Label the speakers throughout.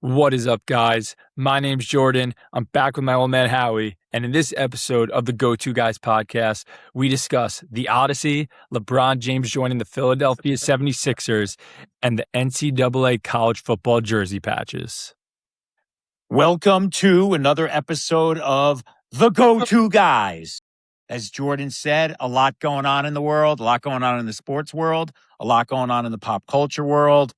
Speaker 1: What is up, guys? My name's Jordan. I'm back with my old man Howie, and in this episode of the GoToGuys podcast, we discuss the Odyssey, LeBron James joining the Philadelphia 76ers, and the NCAA College Football jersey patches.
Speaker 2: Welcome to another episode of the GoToGuys. As Jordan said, a lot going on in the world, a lot going on in the sports world, a lot going on in the pop culture world.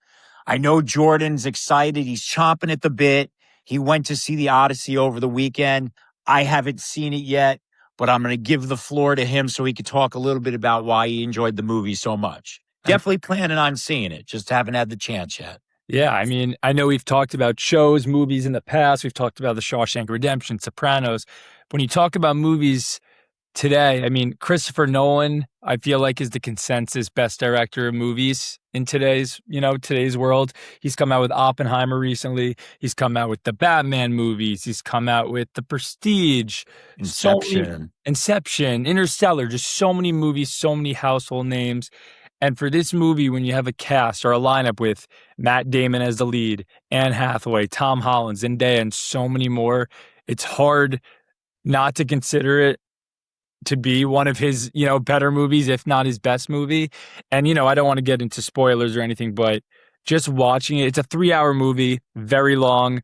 Speaker 2: I know Jordan's excited. He's chomping at the bit. He went to see the Odyssey over the weekend. I haven't seen it yet, but I'm going to give the floor to him so he could talk a little bit about why he enjoyed the movie so much. Definitely planning on seeing it. Just haven't had the chance yet.
Speaker 1: Yeah, I mean, I know we've talked about shows, movies in the past. We've talked about The Shawshank Redemption, Sopranos. When you talk about movies today, I mean, Christopher Nolan, I feel like, is the consensus best director of movies in today's world. He's come out with Oppenheimer recently. He's come out with the Batman movies. He's come out with The Prestige, Inception, Interstellar, just so many movies, so many household names. And for this movie, when you have a cast or a lineup with Matt Damon as the lead, Anne Hathaway, Tom Holland, Zendaya, and so many more, it's hard not to consider it to be one of his, better movies, if not his best movie. And, I don't want to get into spoilers or anything, but just watching it, it's a 3-hour movie, very long,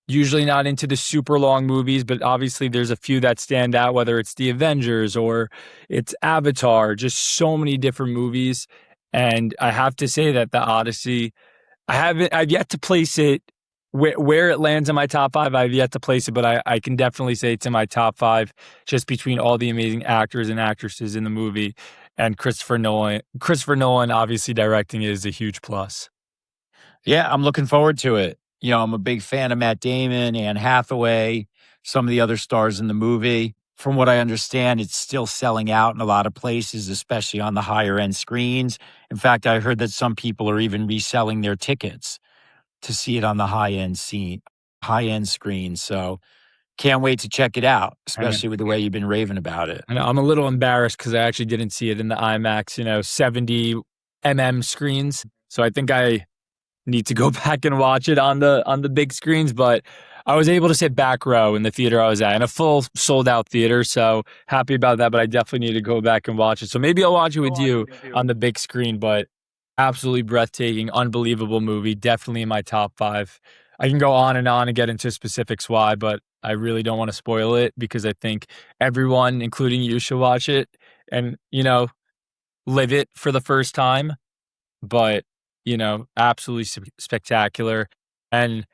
Speaker 1: usually not into the super long movies, but obviously there's a few that stand out, whether it's The Avengers or it's Avatar, just so many different movies. And I have to say that the Odyssey, I've yet to place it where it lands in my top 5. I've yet to place it, but I can definitely say it's in my top 5 just between all the amazing actors and actresses in the movie. And Christopher Nolan obviously directing it is a huge plus.
Speaker 2: Yeah, I'm looking forward to it. I'm a big fan of Matt Damon, Anne Hathaway, some of the other stars in the movie. From what I understand, it's still selling out in a lot of places, especially on the higher end screens. In fact, I heard that some people are even reselling their tickets to see it on the high end screen. So can't wait to check it out, especially with the way you've been raving about it.
Speaker 1: I know, I'm a little embarrassed because I actually didn't see it in the IMAX, 70 mm screens. So I think I need to go back and watch it on the big screens, but I was able to sit back row in the theater I was at, in a full sold out theater. So happy about that, but I definitely need to go back and watch it. So maybe I'll watch it with you on the big screen, but absolutely breathtaking, unbelievable movie. Definitely in my top 5. I can go on and get into specifics why, but I really don't want to spoil it because I think everyone, including you, should watch it and, live it for the first time. But absolutely spectacular. And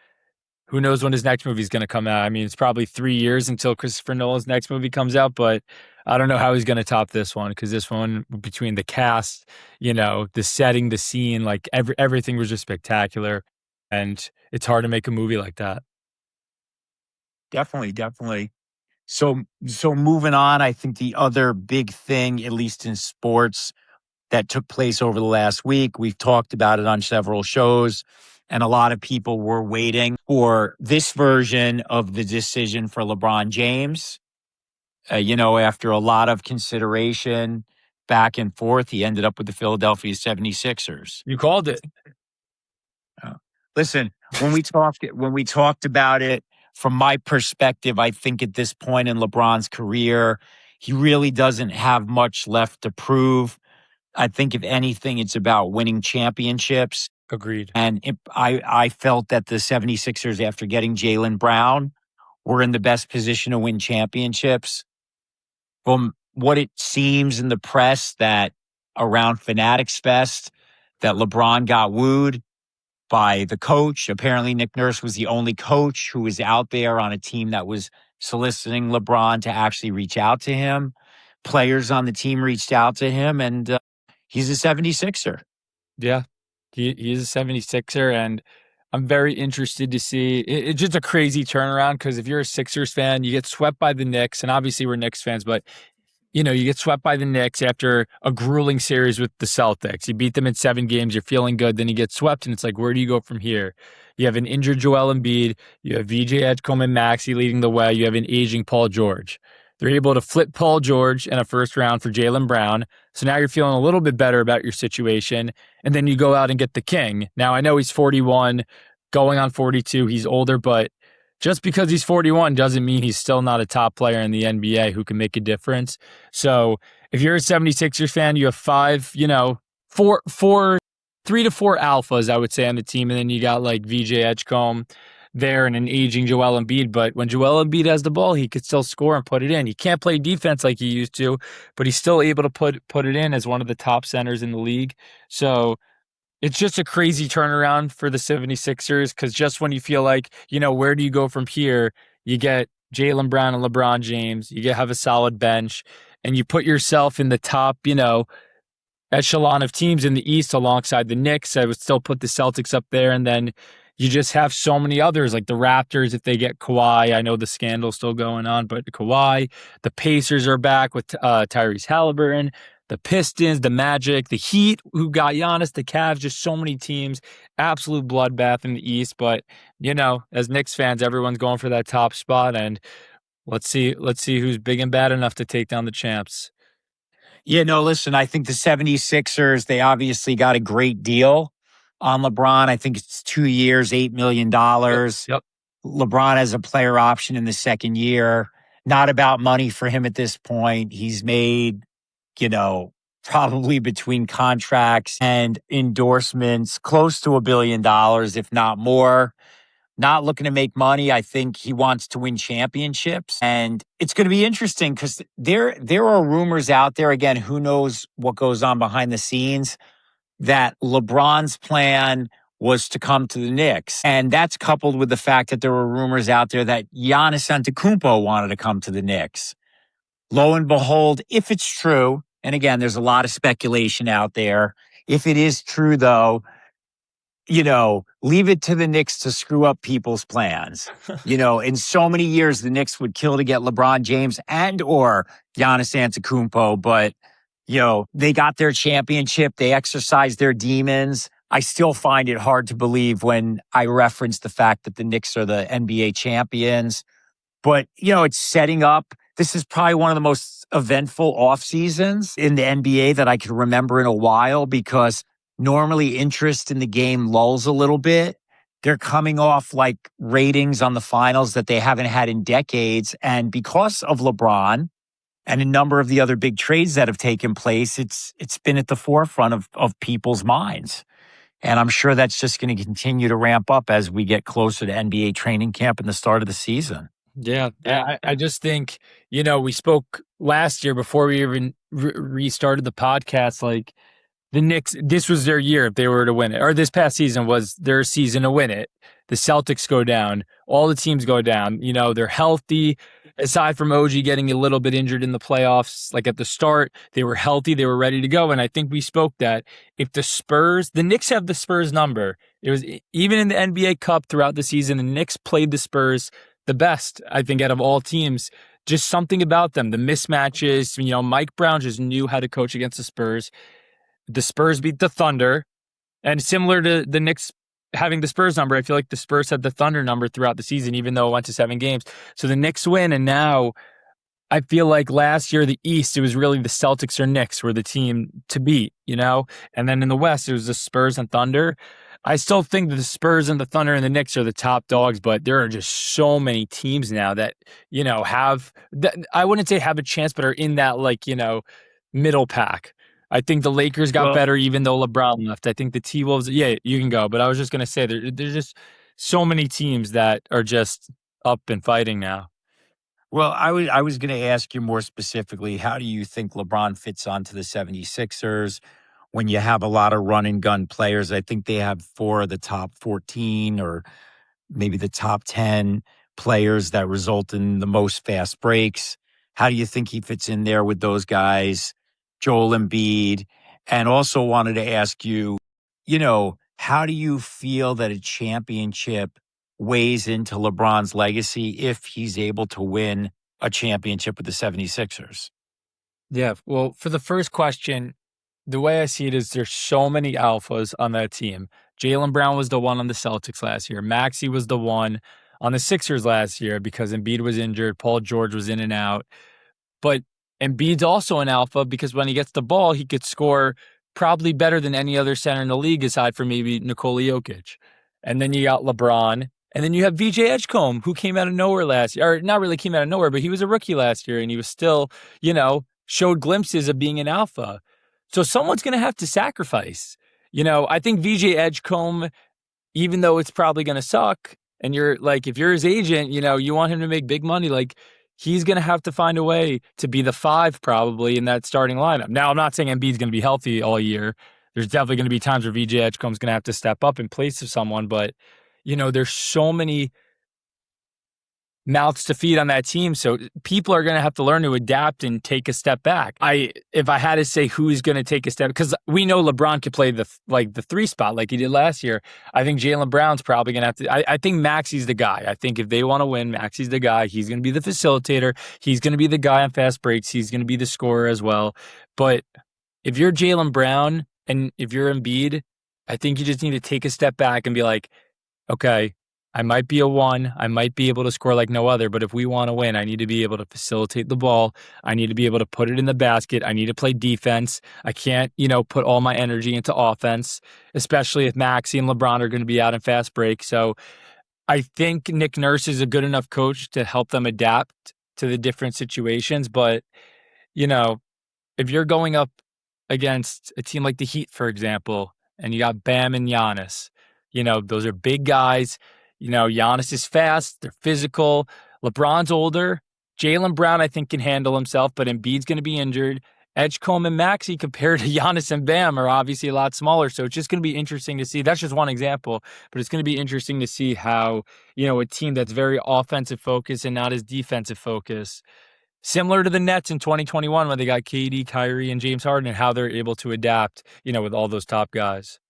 Speaker 1: who knows when his next movie is going to come out? I mean, it's probably 3 years until Christopher Nolan's next movie comes out, but I don't know how he's going to top this one because this one, between the cast, the setting, the scene, like everything was just spectacular. And it's hard to make a movie like that.
Speaker 2: Definitely. So moving on, I think the other big thing, at least in sports, that took place over the last week. We've talked about it on several shows, and a lot of people were waiting for this version of the decision for LeBron James. After a lot of consideration back and forth, he ended up with the Philadelphia 76ers.
Speaker 1: You called it.
Speaker 2: Listen, when we talked about it, from my perspective, I think at this point in LeBron's career, he really doesn't have much left to prove. I think if anything, it's about winning championships.
Speaker 1: Agreed.
Speaker 2: And I felt that the 76ers, after getting Jaylen Brown, were in the best position to win championships. From what it seems in the press that around Fanatics Fest, that LeBron got wooed by the coach. Apparently, Nick Nurse was the only coach who was out there on a team that was soliciting LeBron to actually reach out to him. Players on the team reached out to him, and he's a 76er.
Speaker 1: Yeah, he is a 76er, and I'm very interested to see. It's just a crazy turnaround because if you're a Sixers fan, you get swept by the Knicks, and obviously we're Knicks fans, but you get swept by the Knicks after a grueling series with the Celtics. You beat them in 7 games, you're feeling good, then you get swept, and it's like, where do you go from here? You have an injured Joel Embiid, you have VJ Edgecombe and Maxey leading the way, you have an aging Paul George. They're able to flip Paul George in a first round for Jaylen Brown. So now you're feeling a little bit better about your situation. And then you go out and get the king. Now, I know he's 41, going on 42. He's older, but just because he's 41 doesn't mean he's still not a top player in the NBA who can make a difference. So if you're a 76ers fan, you have three to four alphas, I would say, on the team. And then you got like VJ Edgecombe there and an aging Joel Embiid. But when Joel Embiid has the ball, he could still score and put it in. He can't play defense like he used to, but he's still able to put it in as one of the top centers in the league. So it's just a crazy turnaround for the 76ers because just when you feel like, where do you go from here? You get Jaylen Brown and LeBron James. You have a solid bench, and you put yourself in the top, echelon of teams in the East alongside the Knicks. I would still put the Celtics up there, and then you just have so many others like the Raptors if they get Kawhi. I know the scandal's still going on, but Kawhi. The Pacers are back with Tyrese Halliburton. The Pistons, the Magic, the Heat, who got Giannis, the Cavs, just so many teams. Absolute bloodbath in the East. But, as Knicks fans, everyone's going for that top spot, and let's see who's big and bad enough to take down the champs.
Speaker 2: Yeah, no, listen, I think the 76ers, they obviously got a great deal on LeBron. I think it's 2 years, $8 million.
Speaker 1: Yep.
Speaker 2: LeBron has a player option in the second year. Not about money for him at this point. He's made, probably between contracts and endorsements, close to $1 billion, if not more. Not looking to make money. I think he wants to win championships. And it's going to be interesting because there are rumors out there, again, who knows what goes on behind the scenes, that LeBron's plan was to come to the Knicks. And that's coupled with the fact that there were rumors out there that Giannis Antetokounmpo wanted to come to the Knicks. Lo and behold, if it's true, and again, there's a lot of speculation out there. If it is true, though, leave it to the Knicks to screw up people's plans. In so many years, the Knicks would kill to get LeBron James and or Giannis Antetokounmpo, but, they got their championship. They exercised their demons. I still find it hard to believe when I reference the fact that the Knicks are the NBA champions. But, it's setting up. This is probably one of the most eventful off seasons in the NBA that I can remember in a while because normally interest in the game lulls a little bit. They're coming off like ratings on the finals that they haven't had in decades. And because of LeBron and a number of the other big trades that have taken place, it's been at the forefront of people's minds. And I'm sure that's just going to continue to ramp up as we get closer to NBA training camp and the start of the season.
Speaker 1: Yeah. I just think, we spoke last year before we even restarted the podcast, like the Knicks, this was their year if they were to win it, or this past season was their season to win it. The Celtics go down, all the teams go down, they're healthy. Aside from OG getting a little bit injured in the playoffs, like at the start, they were healthy, they were ready to go. And I think we spoke that if the Knicks have the Spurs number, it was even in the NBA Cup throughout the season, the Knicks played the Spurs the best, I think, out of all teams. Just something about them, the mismatches, Mike Brown just knew how to coach against the Spurs. The Spurs beat the Thunder, and similar to the Knicks having the Spurs number, I feel like the Spurs had the Thunder number throughout the season, even though it went to 7 games. So the Knicks win, and now I feel like last year, the East, it was really the Celtics or Knicks were the team to beat, And then in the West, it was the Spurs and Thunder. I still think that the Spurs and the Thunder and the Knicks are the top dogs, but there are just so many teams now that, I wouldn't say have a chance, but are in that, middle pack. I think the Lakers got better even though LeBron left. I think the T-Wolves, yeah, you can go. But I was just going to say there's just so many teams that are just up and fighting now.
Speaker 2: Well, I was going to ask you more specifically, how do you think LeBron fits onto the 76ers when you have a lot of run and gun players? I think they have 4 of the top 14 or maybe the top 10 players that result in the most fast breaks. How do you think he fits in there with those guys? Joel Embiid, and also wanted to ask you, how do you feel that a championship weighs into LeBron's legacy if he's able to win a championship with the 76ers?
Speaker 1: Yeah, well, for the first question, the way I see it is there's so many alphas on that team. Jaylen Brown was the one on the Celtics last year. Maxey was the one on the Sixers last year because Embiid was injured. Paul George was in and out. But Embiid's also an alpha because when he gets the ball, he could score probably better than any other center in the league aside from maybe Nikola Jokic. and then you got LeBron, and then you have VJ Edgecombe, who came out of nowhere last year, or not really came out of nowhere, but he was a rookie last year, and he was still, showed glimpses of being an alpha. So someone's going to have to sacrifice. I think VJ Edgecombe, even though it's probably going to suck, and you're like, if you're his agent, you want him to make big money, like he's going to have to find a way to be the 5 probably in that starting lineup. Now, I'm not saying Embiid's going to be healthy all year. There's definitely going to be times where VJ Edgecombe's going to have to step up in place of someone, but there's so many mouths to feed on that team. So people are going to have to learn to adapt and take a step back. If I had to say who's going to take a step, because we know LeBron could play the 3 spot like he did last year. I think Jaylen Brown's probably going to have to. I think Maxi's the guy. I think if they want to win, Maxi's the guy. He's going to be the facilitator. He's going to be the guy on fast breaks. He's going to be the scorer as well. But if you're Jaylen Brown and if you're Embiid, I think you just need to take a step back and be like, okay, I might be a 1. I might be able to score like no other, but if we want to win, I need to be able to facilitate the ball. I need to be able to put it in the basket. I need to play defense. I can't, put all my energy into offense, especially if Maxey and LeBron are going to be out in fast break. So I think Nick Nurse is a good enough coach to help them adapt to the different situations. But, if you're going up against a team like the Heat, for example, and you got Bam and Giannis, those are big guys. Giannis is fast. They're physical. LeBron's older. Jaylen Brown, I think, can handle himself, but Embiid's going to be injured. Edgecombe and Maxey compared to Giannis and Bam are obviously a lot smaller, so it's just going to be interesting to see. That's just one example, but it's going to be interesting to see how, a team that's very offensive focused and not as defensive focused, similar to the Nets in 2021 when they got KD, Kyrie, and James Harden, and how they're able to adapt, with all those top guys.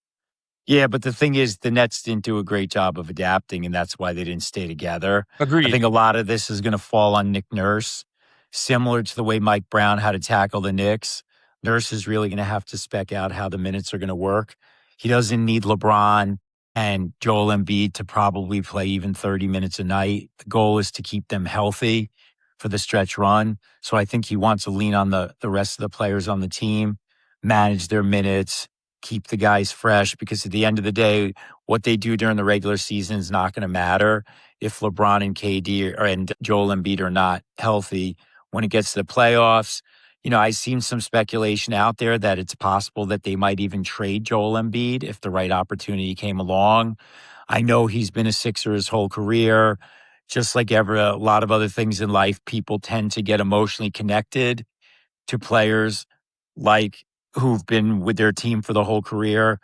Speaker 2: Yeah, but the thing is, the Nets didn't do a great job of adapting, and that's why they didn't stay together.
Speaker 1: Agreed.
Speaker 2: I think a lot of this is going to fall on Nick Nurse, similar to the way Mike Brown had to tackle the Knicks. Nurse is really going to have to spec out how the minutes are going to work. He doesn't need LeBron and Joel Embiid to probably play even 30 minutes a night. The goal is to keep them healthy for the stretch run. So I think he wants to lean on the rest of the players on the team, manage their minutes, keep the guys fresh, because at the end of the day, what they do during the regular season is not going to matter if LeBron and KD and Joel Embiid are not healthy. When it gets to the playoffs, I've seen some speculation out there that it's possible that they might even trade Joel Embiid if the right opportunity came along. I know he's been a Sixer his whole career. Just like a lot of other things in life, people tend to get emotionally connected to players like who've been with their team for the whole career.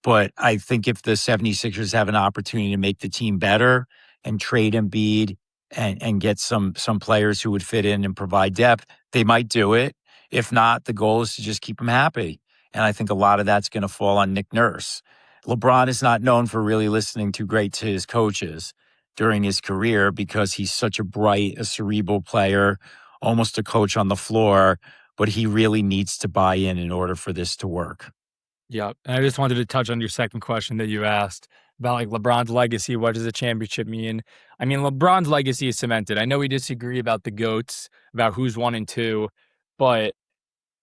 Speaker 2: But I think if the 76ers have an opportunity to make the team better and trade Embiid and get some players who would fit in and provide depth, they might do it. If not, the goal is to just keep them happy. And I think a lot of that's going to fall on Nick Nurse. LeBron is not known for really listening too great to his coaches during his career because he's such a bright, a cerebral player, almost a coach on the floor, but he really needs to buy in order for this to work.
Speaker 1: Yeah. And I just wanted to touch on your second question that you asked about like LeBron's legacy. What does a championship mean? I mean, LeBron's legacy is cemented. I know we disagree about the GOATs, about who's 1 and 2, but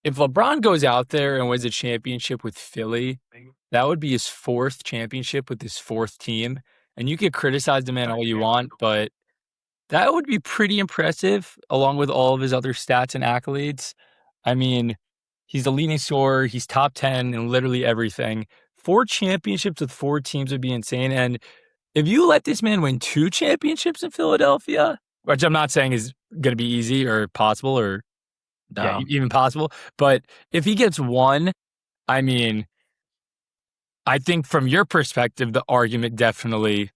Speaker 1: if LeBron goes out there and wins a championship with Philly, that would be his 4th championship with his 4th team. And you could criticize the man all you want, but that would be pretty impressive along with all of his other stats and accolades. I mean, he's the leading scorer. He's top 10 in literally everything. 4 championships with 4 teams would be insane. And if you let this man win 2 championships in Philadelphia, which I'm not saying is going to be easy or possible or even possible, but if he gets 1, I mean, I think from your perspective, the argument definitely,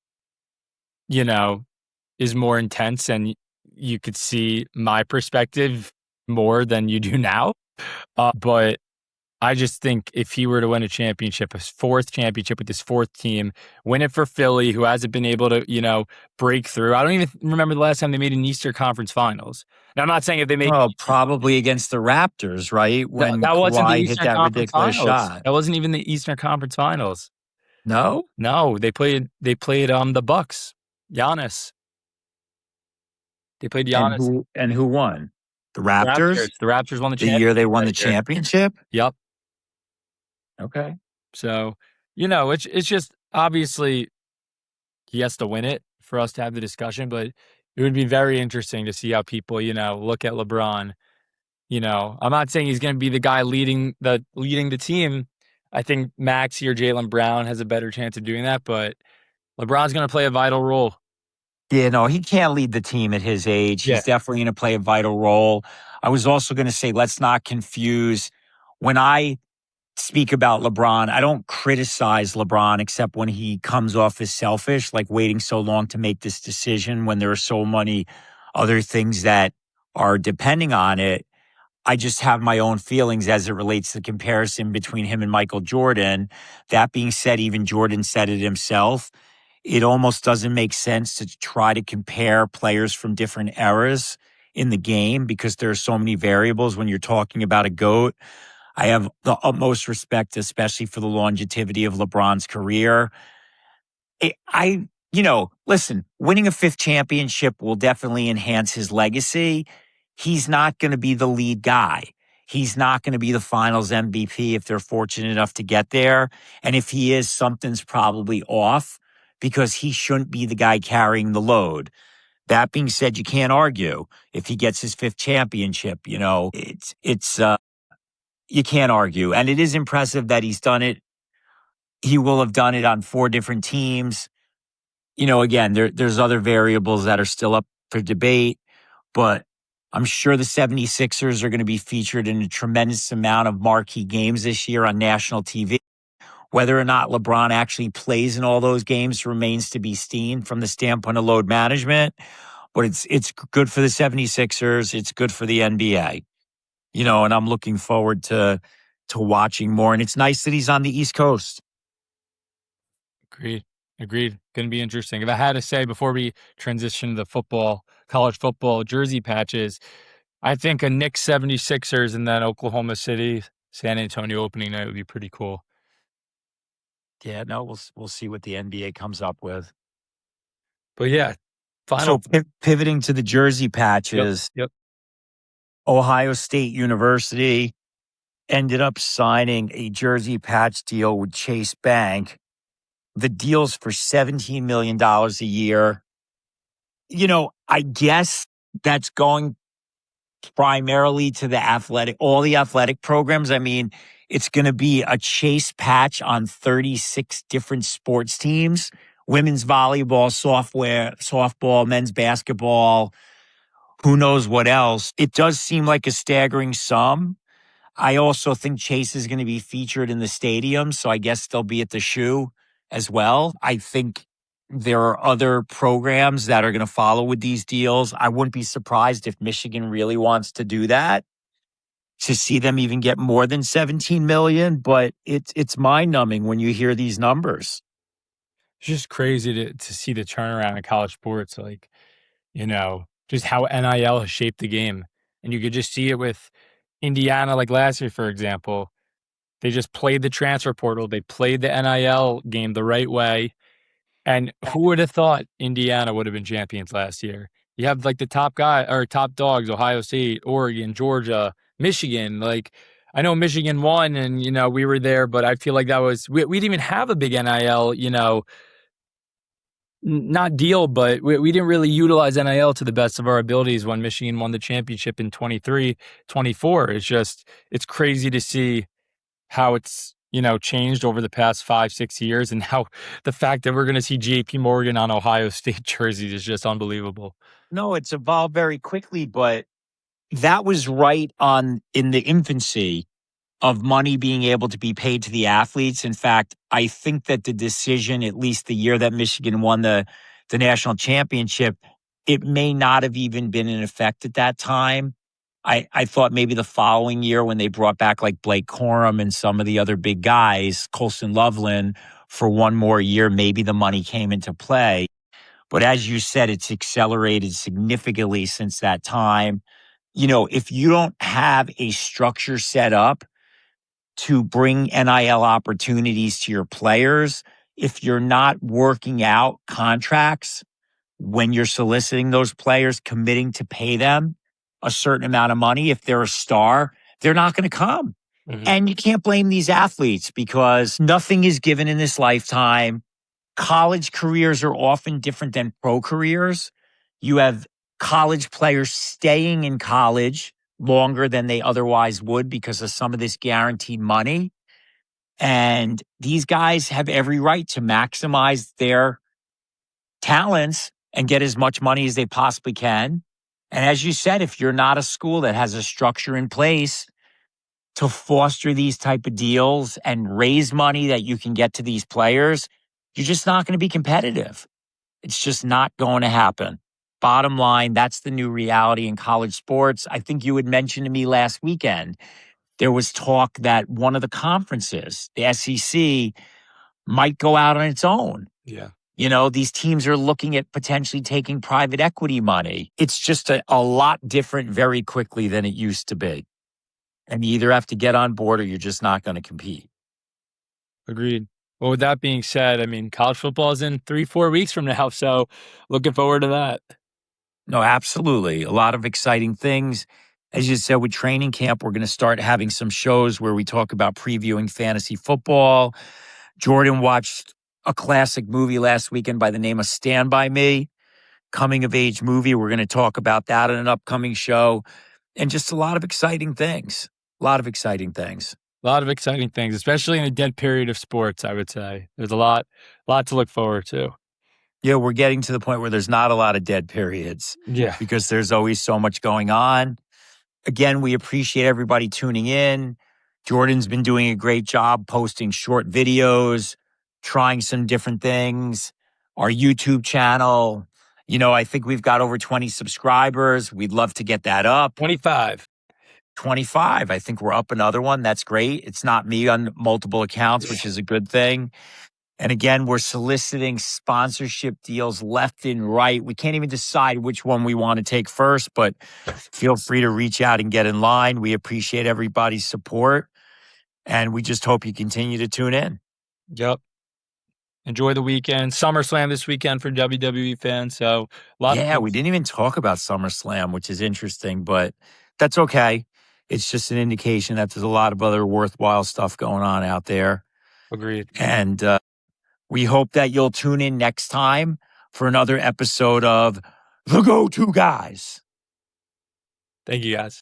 Speaker 1: is more intense, and you could see my perspective more than you do now. But I just think if he were to win a championship, his 4th championship with his 4th team, win it for Philly, who hasn't been able to, break through. I don't even remember the last time they made an Eastern Conference Finals. Now, I'm not saying if they made
Speaker 2: probably against the Raptors, right? When
Speaker 1: that wasn't the
Speaker 2: Kawhi hit
Speaker 1: Eastern
Speaker 2: that
Speaker 1: Conference
Speaker 2: ridiculous
Speaker 1: Finals.
Speaker 2: shot.
Speaker 1: That wasn't even the Eastern Conference Finals.
Speaker 2: No?
Speaker 1: No, they played the Bucks. Giannis. They played Giannis.
Speaker 2: And who won? The Raptors?
Speaker 1: The Raptors won the
Speaker 2: The
Speaker 1: championship.
Speaker 2: year they won the championship?
Speaker 1: Yep.
Speaker 2: Okay.
Speaker 1: So, it's just obviously he has to win it for us to have the discussion, but it would be very interesting to see how people, look at LeBron. I'm not saying he's going to be the guy leading the team. I think Maxey or Jaylen Brown has a better chance of doing that, but LeBron's going to play a vital role.
Speaker 2: Yeah, no, he can't lead the team at his age.
Speaker 1: Yeah.
Speaker 2: He's definitely going to play a vital role. I was also going to say, let's not confuse when I speak about LeBron, I don't criticize LeBron except when he comes off as selfish, like waiting so long to make this decision when there are so many other things that are depending on it. I just have my own feelings as it relates to the comparison between him and Michael Jordan. That being said, even Jordan said it himself. It almost doesn't make sense to try to compare players from different eras in the game because there are so many variables when you're talking about a GOAT. I have the utmost respect, especially for the longevity of LeBron's career. Listen, winning a fifth championship will definitely enhance his legacy. He's not going to be the lead guy. He's not going to be the finals MVP if they're fortunate enough to get there. And if he is, something's probably off because he shouldn't be the guy carrying the load. That being said, you can't argue if he gets his fifth championship. You can't argue. And it is impressive that he's done it. He will have done it on 4 different teams. Again, there's other variables that are still up for debate, but I'm sure the 76ers are going to be featured in a tremendous amount of marquee games this year on national TV. Whether or not LeBron actually plays in all those games remains to be seen from the standpoint of load management, but it's good for the 76ers. It's good for the NBA. And I'm looking forward to watching more. And it's nice that he's on the East Coast.
Speaker 1: Agreed. Going to be interesting. If I had to say before we transition to the college football jersey patches, I think a Knicks 76ers and then Oklahoma City, San Antonio opening night would be pretty cool.
Speaker 2: Yeah, no, we'll see what the NBA comes up with.
Speaker 1: But yeah, final.
Speaker 2: So pivoting to the jersey patches,
Speaker 1: Yep.
Speaker 2: Ohio State University ended up signing a jersey patch deal with Chase Bank. The deal's for $17 million a year. I guess that's going primarily to all the athletic programs. I mean, it's going to be a Chase patch on 36 different sports teams, women's volleyball, softball, men's basketball, who knows what else. It does seem like a staggering sum. I also think Chase is going to be featured in the stadium, so I guess they'll be at the shoe as well. I think there are other programs that are going to follow with these deals. I wouldn't be surprised if Michigan really wants to do that, to see them even get more than 17 million, but it's mind-numbing when you hear these numbers.
Speaker 1: It's just crazy to see the turnaround in college sports, just how NIL has shaped the game. And you could just see it with Indiana, like last year, for example. They just played the transfer portal. They played the NIL game the right way. And who would have thought Indiana would have been champions last year? You have like the top dogs, Ohio State, Oregon, Georgia, Michigan. Like, I know Michigan won and, we were there, but I feel like we didn't even have a big NIL, not deal, but we didn't really utilize NIL to the best of our abilities when Michigan won the championship in 23, 24. It's crazy to see how it's, changed over the past 5-6 years, and how the fact that we're going to see JP Morgan on Ohio State jerseys is just unbelievable.
Speaker 2: No, it's evolved very quickly, but that was right in the infancy of money being able to be paid to the athletes. In fact, I think that the decision, at least the year that Michigan won the national championship, it may not have even been in effect at that time. I thought maybe the following year when they brought back like Blake Corum and some of the other big guys, Colson Loveland, for one more year, maybe the money came into play. But as you said, it's accelerated significantly since that time. If you don't have a structure set up to bring NIL opportunities to your players, if you're not working out contracts when you're soliciting those players, committing to pay them a certain amount of money, if they're a star, they're not going to come. Mm-hmm. And you can't blame these athletes because nothing is given in this lifetime. college careers are often different than pro careers. You have college players staying in college longer than they otherwise would because of some of this guaranteed money. And these guys have every right to maximize their talents and get as much money as they possibly can. And as you said, if you're not a school that has a structure in place to foster these type of deals and raise money that you can get to these players, you're just not going to be competitive. It's just not going to happen. Bottom line, that's the new reality in college sports. I think you had mentioned to me last weekend, there was talk that one of the conferences, the SEC, might go out on its own.
Speaker 1: Yeah.
Speaker 2: You know, these teams are looking at potentially taking private equity money. It's just a lot different very quickly than it used to be. And you either have to get on board or you're just not going to compete.
Speaker 1: Agreed. Well, with that being said, I mean, college football is in 3-4 weeks from now, so looking forward to that.
Speaker 2: No, absolutely. A lot of exciting things. As you said, with training camp, we're going to start having some shows where we talk about previewing fantasy football. Jordan watched a classic movie last weekend by the name of Stand By Me, coming of age movie. We're going to talk about that in an upcoming show and just a lot of exciting things. A lot of exciting things.
Speaker 1: A lot of exciting things, especially in a dead period of sports, I would say. There's a lot to look forward to.
Speaker 2: Yeah, we're getting to the point where there's not a lot of dead periods.
Speaker 1: Yeah.
Speaker 2: Because there's always so much going on. Again, we appreciate everybody tuning in. Jordan's been doing a great job posting short videos, trying some different things. Our YouTube channel, you know, I think we've got over 20 subscribers. We'd love to get that up.
Speaker 1: 25.
Speaker 2: 25. I think we're up another one. That's great. It's not me on multiple accounts, which is a good thing. And again, we're soliciting sponsorship deals left and right. We can't even decide which one we want to take first, but feel free to reach out and get in line. We appreciate everybody's support, and we just hope you continue to tune in.
Speaker 1: Yep. Enjoy the weekend. SummerSlam this weekend for WWE fans. So
Speaker 2: We didn't even talk about SummerSlam, which is interesting, but that's okay. It's just an indication that there's a lot of other worthwhile stuff going on out there.
Speaker 1: Agreed.
Speaker 2: And we hope that you'll tune in next time for another episode of The Go-To Guys.
Speaker 1: Thank you, guys.